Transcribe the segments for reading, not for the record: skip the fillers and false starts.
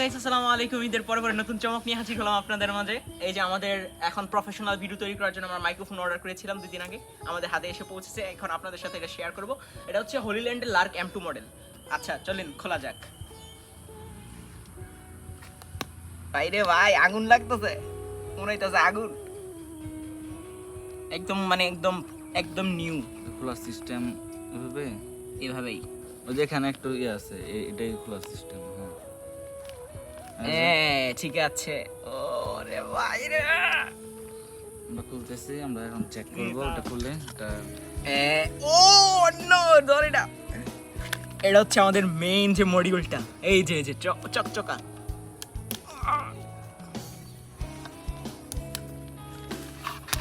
Guys, আসসালামু আলাইকুম। ঈদের পরে নতুন চমক নিয়ে হাজির হলাম আপনাদের মাঝে। এই যে আমাদের এখন প্রফেশনাল ভিডিও তৈরি করার জন্য আমরা মাইক্রোফোন অর্ডার করেছিলাম 2 দিন আগে, আমাদের হাতে এসে পৌঁছেছে। এখন আপনাদের সাথে এটা শেয়ার করব। এটা হচ্ছে হলিল্যান্ডের লার্ক M2 মডেল। আচ্ছা চলেন খোলা যাক। বাইরে ভাই আগুন লাগতেছে, মনে হইতাছে আগুন। একদম মানে একদম একদম নিউ খোলা সিস্টেম এভাবেই। ওই যে এখানে একটু ইয়ে আছে, এটাই খোলা সিস্টেম। ঠিক আছে। ওরে ভাই রে, আমরা খুলতেছি, আমরা এখন চেক করবো ওটা খুলে। এটা ও নো, ধরে না। এটা হচ্ছে আমাদের মেইন যে মডিউলটা, এই যে যে চকচকা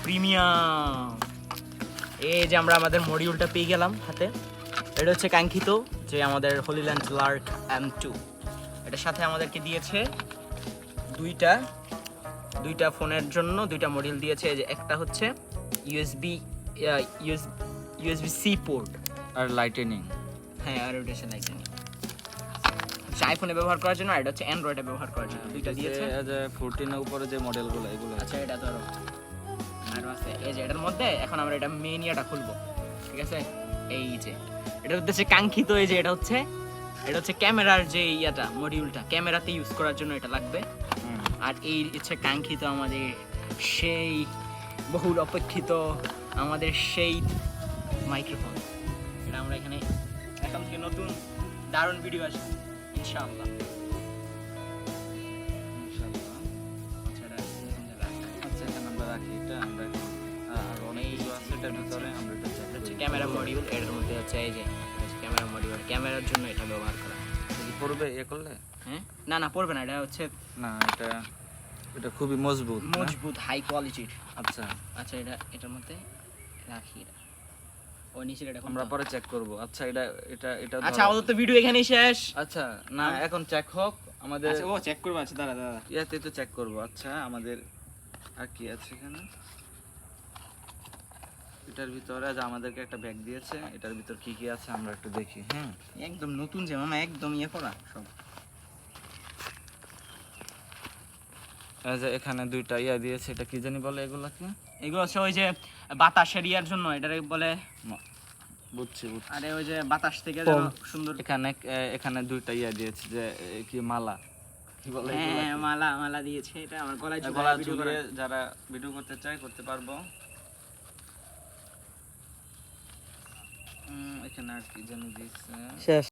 প্রিমিয়াম। এই যে আমরা আমাদের মডিউলটা পেয়ে গেলাম হাতে। এটা হচ্ছে কাঙ্ক্ষিত যে আমাদের হলিল্যান্ড লার্ক M2। এটার সাথে আমাদেরকে দিয়েছে দুইটা ফোনের জন্য দুইটা মডিউল দিয়েছে। এই যে একটা হচ্ছে USB-C পোর্ট আর লাইটেনিং। হ্যাঁ, আর ওটা হচ্ছে লাইটেনিং, আইফোনে ব্যবহার করার জন্য, আর এটা হচ্ছে অ্যান্ড্রয়েডে ব্যবহার করার জন্য। দুইটা দিয়েছে। যে 14 এর উপরে যে মডেলগুলো এগুলো। আচ্ছা, এটা ধরো আরো আছে। এই যে এটার মধ্যে এখন আমরা এটা মেন ইয়াটা খুলবো, ঠিক আছে? এই যে এটা হচ্ছে কাঙ্ক্ষিত, এই যে এটা হচ্ছে ক্যামেরার যে ইয়াটা মডিউলটা, ক্যামেরাতে ইউজ করার জন্য এটা লাগবে। আর এই হচ্ছে কাঙ্ক্ষিত আমাদের সেই বহুল অপেক্ষিত আমাদের সেই মাইক্রোফোন। এটা আমরা এখানে এখন থেকে নতুন দারুণ ভিডিও আসবে ইনশাআল্লাহ। আচ্ছা, এখানে আমরা রাখি এটা। আমরা আর অনেক কিছু আছে এটার ভিতরে, আমরা এটা চেক হচ্ছে করি। ক্যামেরা মডিউল, এর মধ্যে হচ্ছে এই যে ক্যামেরা মডিউল, ক্যামেরার জন্য এটা ব্যবহার করা। পড়বে ইয়ে করলে? হ্যাঁ, না পড়বে না। এটা হচ্ছে না, এটা খুবই মজবুত না? মজবুত হাই কোয়ালিটির। আচ্ছা আচ্ছা, এটার মধ্যে রাখি। ও নিচে এটা আমরা পরে চেক করব। আচ্ছা, এটা এটা এটা আচ্ছা, আমাদের তো ভিডিও এখানেই শেষ। আচ্ছা, না এখন চেক হোক আমাদের। আচ্ছা, ও চেক করব। আচ্ছা দাঁড়া ইয়াতে তো চেক করব। আচ্ছা, আমাদের আর কি আছে এখানে? এটার ভিতরে আজ আমাদেরকে একটা ব্যাগ দিয়েছে, এটার ভিতর কি কি আছে আমরা একটু দেখি। হ্যাঁ, একদম নতুন যে মামা, একদম ইয়ে করা সব। এই যে এখানে দুইটা ইয়া দিয়েছে, এটা কি জানি বলে এগুলাকে? এগুলো হচ্ছে ওই যে বাতাসের ইয়ার জন্য, এটারে বলে। বুঝছি। আরে ওই যে বাতাস থেকে যেন সুন্দর। এখানে দুইটা ইয়া দিয়েছে, যে কি মালা কি বলে হ্যাঁ, এগুলাকে? মালা দিয়েছে। এটা আমার গলায় ঝুলিয়ে যারা ভিডিও করতে চায় করতে পারবো। এখানে আর কি জানি দিয়েছে।